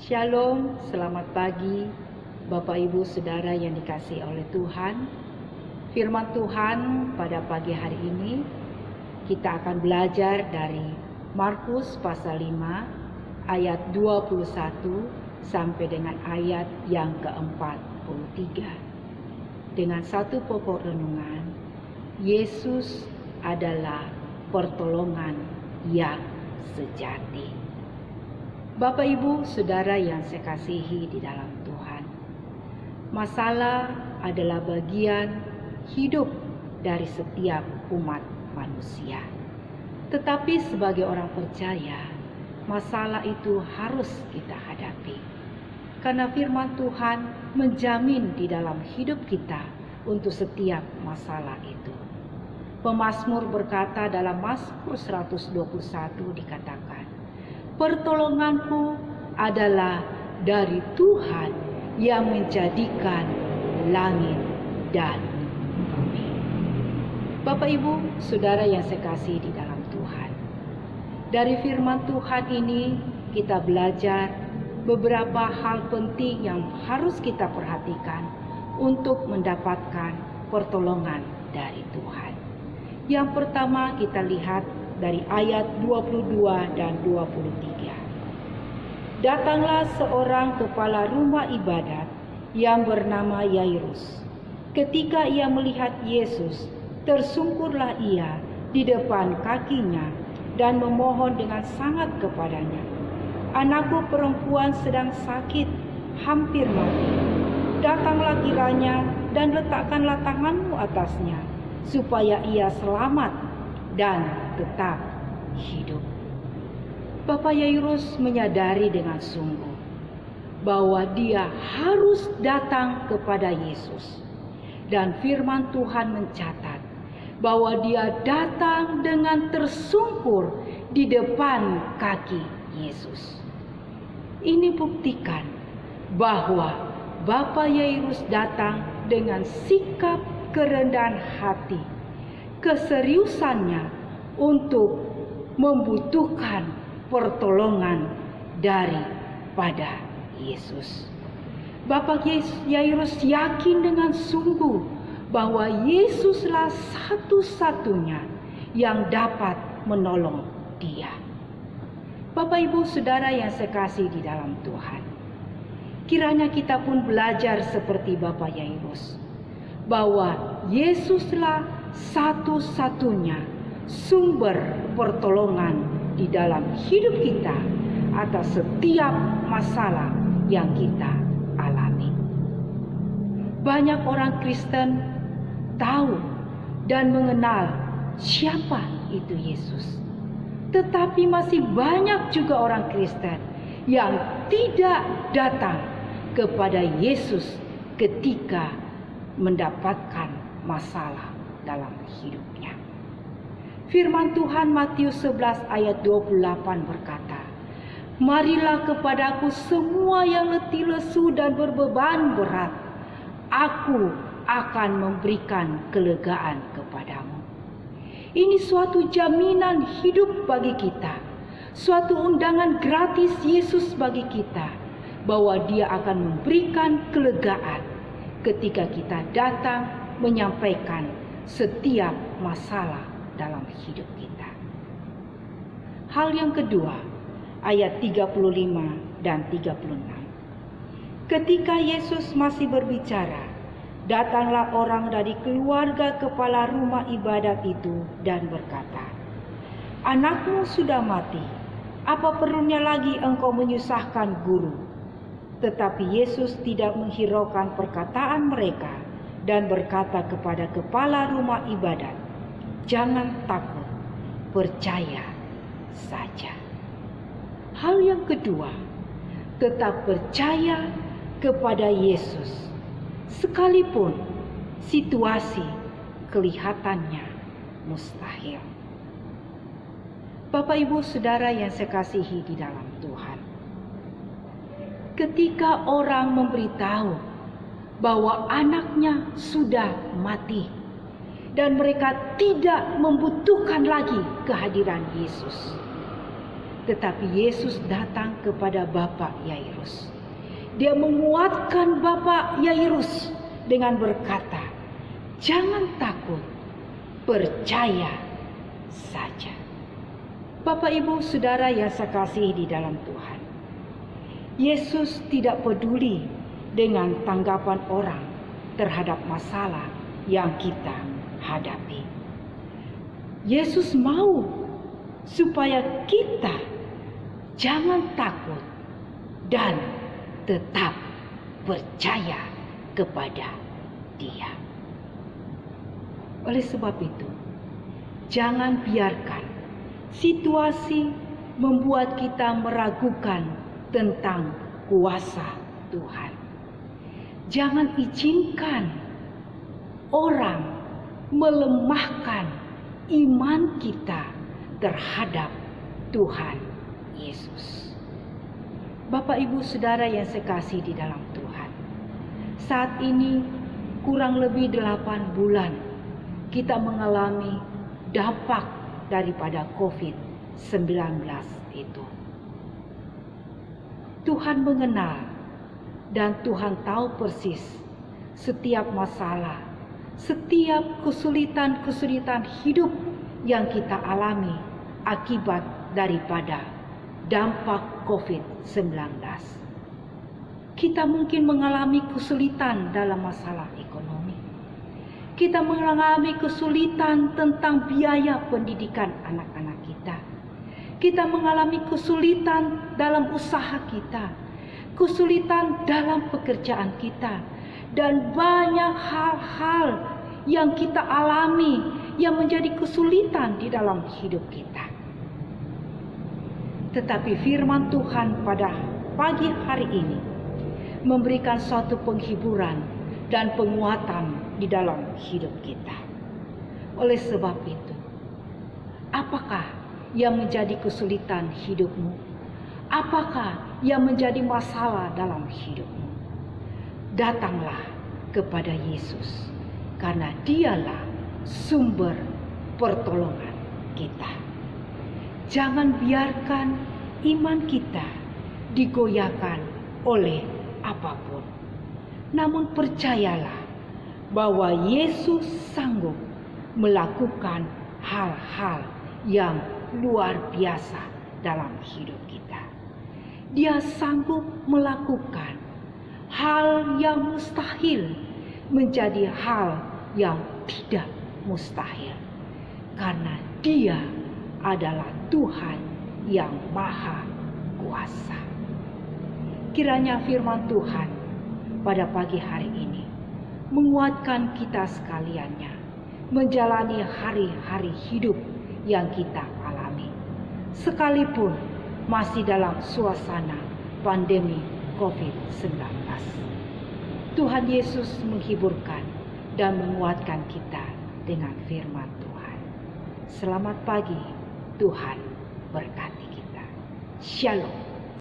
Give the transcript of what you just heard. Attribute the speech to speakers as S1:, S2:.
S1: Shalom, selamat pagi Bapak Ibu Saudara yang dikasihi oleh Tuhan. Firman Tuhan pada pagi hari ini kita akan belajar dari Markus pasal 5 ayat 21 sampai dengan ayat yang ke-43. Dengan satu pokok renungan, Yesus adalah pertolongan yang sejati. Bapak Ibu Saudara yang saya kasihi di dalam Tuhan, masalah adalah bagian hidup dari setiap umat manusia. Tetapi sebagai orang percaya, masalah itu harus kita hadapi. Karena firman Tuhan menjamin di dalam hidup kita untuk setiap masalah itu. Pemazmur berkata dalam Mazmur 121 dikatakan, pertolonganku adalah dari Tuhan yang menjadikan langit dan bumi. Bapak Ibu, Saudara yang saya kasihi di dalam Tuhan. Dari firman Tuhan ini kita belajar beberapa hal penting yang harus kita perhatikan untuk mendapatkan pertolongan dari Tuhan. Yang pertama kita lihat dari ayat 22 dan 23. Datanglah seorang kepala rumah ibadat yang bernama Yairus. Ketika ia melihat Yesus, tersungkurlah ia di depan kakinya dan memohon dengan sangat kepadanya. Anakku perempuan sedang sakit, hampir mati. Datanglah kiranya dan letakkanlah tanganmu atasnya, supaya ia selamat dan tetap hidup. Bapak Yairus menyadari dengan sungguh bahwa dia harus datang kepada Yesus. Dan firman Tuhan mencatat bahwa dia datang dengan tersungkur di depan kaki Yesus. Ini buktikan bahwa Bapak Yairus datang dengan sikap kerendahan hati, keseriusannya untuk membutuhkan pertolongan daripada Yesus. Bapak Yairus yakin dengan sungguh bahwa Yesuslah satu-satunya yang dapat menolong dia. Bapak Ibu Saudara yang saya kasihi di dalam Tuhan, kiranya kita pun belajar seperti Bapak Yairus, bahwa Yesuslah satu-satunya sumber pertolongan di dalam hidup kita atas setiap masalah yang kita alami. Banyak orang Kristen tahu dan mengenal siapa itu Yesus. Tetapi masih banyak juga orang Kristen yang tidak datang kepada Yesus ketika mendapatkan masalah dalam hidupnya. Firman Tuhan Matius 11 ayat 28 berkata, marilah kepadaku semua yang letih lesu dan berbeban berat, aku akan memberikan kelegaan kepadamu. Ini suatu jaminan hidup bagi kita, suatu undangan gratis Yesus bagi kita, bahwa Dia akan memberikan kelegaan ketika kita datang menyampaikan setiap masalah dalam hidup kita. Hal yang kedua, ayat 35 dan 36. Ketika Yesus masih berbicara, datanglah orang dari keluarga kepala rumah ibadat itu dan berkata, anakmu sudah mati, apa perlunya lagi engkau menyusahkan guru? Tetapi Yesus tidak menghiraukan perkataan mereka dan berkata kepada kepala rumah ibadat, jangan takut, percaya saja. Hal yang kedua, tetap percaya kepada Yesus, sekalipun situasi kelihatannya mustahil. Bapak Ibu Saudara yang saya kasihi di dalam Tuhan, ketika orang memberitahu bahwa anaknya sudah mati dan mereka tidak membutuhkan lagi kehadiran Yesus, Tetapi Yesus datang kepada Bapak Yairus. Dia menguatkan Bapak Yairus dengan berkata, "Jangan takut, percaya saja." Bapak, Ibu, Saudara yang saya kasihi di dalam Tuhan, Yesus tidak peduli dengan tanggapan orang terhadap masalah yang kita hadapi. Yesus mau supaya kita jangan takut dan tetap percaya kepada Dia. Oleh sebab itu, jangan biarkan situasi membuat kita meragukan tentang kuasa Tuhan. Jangan izinkan orang melemahkan iman kita terhadap Tuhan Yesus. Bapak, Ibu, Saudara yang saya kasihi di dalam Tuhan, saat ini kurang lebih 8 bulan kita mengalami dampak daripada COVID-19 itu. Tuhan mengenal dan Tuhan tahu persis setiap masalah, setiap kesulitan-kesulitan hidup yang kita alami akibat daripada dampak COVID-19. Kita mungkin mengalami kesulitan dalam masalah ekonomi. Kita mengalami kesulitan tentang biaya pendidikan anak-anak kita. Kita mengalami kesulitan dalam usaha kita, kesulitan dalam pekerjaan kita, dan banyak hal-hal yang kita alami yang menjadi kesulitan di dalam hidup kita. Tetapi firman Tuhan pada pagi hari ini memberikan suatu penghiburan dan penguatan di dalam hidup kita. Oleh sebab itu, apakah yang menjadi kesulitan hidupmu? Apakah yang menjadi masalah dalam hidupmu? Datanglah kepada Yesus, karena Dialah sumber pertolongan kita. Jangan biarkan iman kita digoyahkan oleh apapun. Namun percayalah bahwa Yesus sanggup melakukan hal-hal yang luar biasa dalam hidup kita. Dia sanggup melakukan hal yang mustahil menjadi hal yang tidak mustahil, karena Dia adalah Tuhan yang Maha Kuasa. Kiranya firman Tuhan pada pagi hari ini menguatkan kita sekaliannya menjalani hari-hari hidup yang kita alami, sekalipun masih dalam suasana pandemi COVID-19. Tuhan Yesus menghiburkan dan menguatkan kita dengan firman Tuhan. Selamat pagi, Tuhan berkati kita. Shalom.